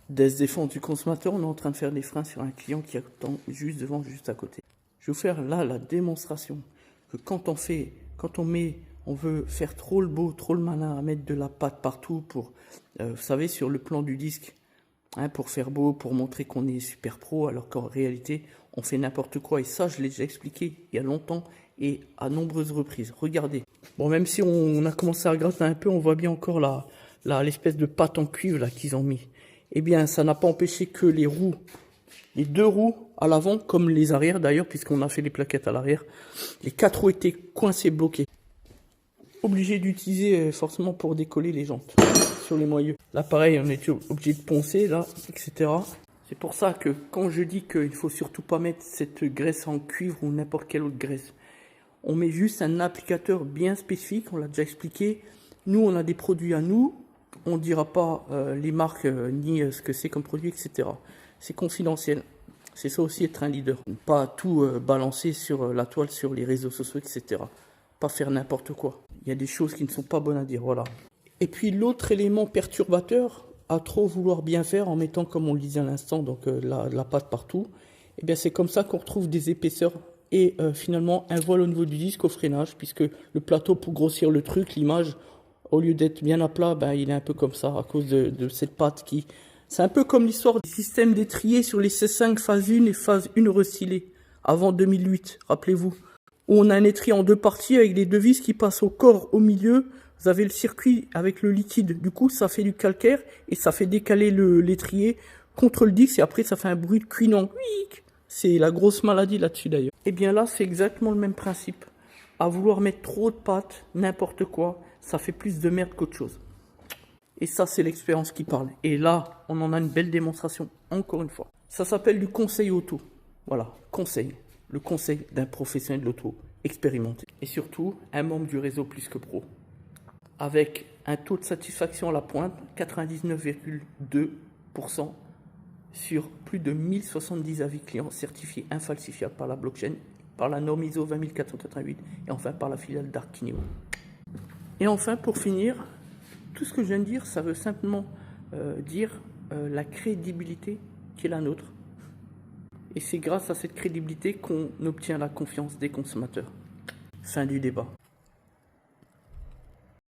Dès défense du consommateur, on est en train de faire des freins sur un client qui attend juste devant, juste à côté. Je vais vous faire là la démonstration que on veut faire trop le beau, trop le malin, à mettre de la pâte partout pour, vous savez, sur le plan du disque, hein, pour faire beau, pour montrer qu'on est super pro, alors qu'en réalité, on fait n'importe quoi. Et ça, je l'ai déjà expliqué il y a longtemps et à nombreuses reprises. Regardez. Bon, même si on a commencé à gratter un peu, on voit bien encore l'espèce de pâte en cuivre là qu'ils ont mis. Eh bien, ça n'a pas empêché que les deux roues à l'avant, comme les arrières d'ailleurs, puisqu'on a fait les plaquettes à l'arrière, les quatre roues étaient coincées, bloquées. Obligé d'utiliser forcément pour décoller les jantes sur les moyeux. Là, pareil, on était obligé de poncer, là, etc. C'est pour ça que quand je dis qu'il ne faut surtout pas mettre cette graisse en cuivre ou n'importe quelle autre graisse, on met juste un applicateur bien spécifique, on l'a déjà expliqué. Nous, on a des produits à nous. On ne dira pas les marques ni ce que c'est comme produit, etc. C'est confidentiel. C'est ça aussi être un leader. Pas tout balancer sur la toile, sur les réseaux sociaux, etc. Pas faire n'importe quoi. Il y a des choses qui ne sont pas bonnes à dire, voilà. Et puis l'autre élément perturbateur, à trop vouloir bien faire en mettant, comme on le disait à l'instant, donc la pâte partout, eh bien c'est comme ça qu'on retrouve des épaisseurs et finalement un voile au niveau du disque au freinage, puisque le plateau, pour grossir le truc, l'image, au lieu d'être bien à plat, ben, il est un peu comme ça, à cause de cette pâte qui... C'est un peu comme l'histoire du système d'étrier sur les C5 phase 1 et phase 1 recyclée, avant 2008, rappelez-vous. Où on a un étrier en deux parties avec les deux vis qui passent au corps au milieu. Vous avez le circuit avec le liquide. Du coup, ça fait du calcaire et ça fait décaler l'étrier contre le disque et après, ça fait un bruit de cuinant. C'est la grosse maladie là-dessus d'ailleurs. Et bien là, c'est exactement le même principe. À vouloir mettre trop de pâte, n'importe quoi, ça fait plus de merde qu'autre chose. Et ça, c'est l'expérience qui parle. Et là, on en a une belle démonstration, encore une fois. Ça s'appelle du conseil auto. Voilà, conseil. Le conseil d'un professionnel de l'auto expérimenté. Et surtout, un membre du réseau Plus que Pro. Avec un taux de satisfaction à la pointe, 99,2% sur plus de 1070 avis clients certifiés infalsifiables par la blockchain, par la norme ISO 20488 et enfin par la filiale Darkineo. Et enfin, pour finir, tout ce que je viens de dire, ça veut simplement dire la crédibilité qui est la nôtre. Et c'est grâce à cette crédibilité qu'on obtient la confiance des consommateurs. Fin du débat.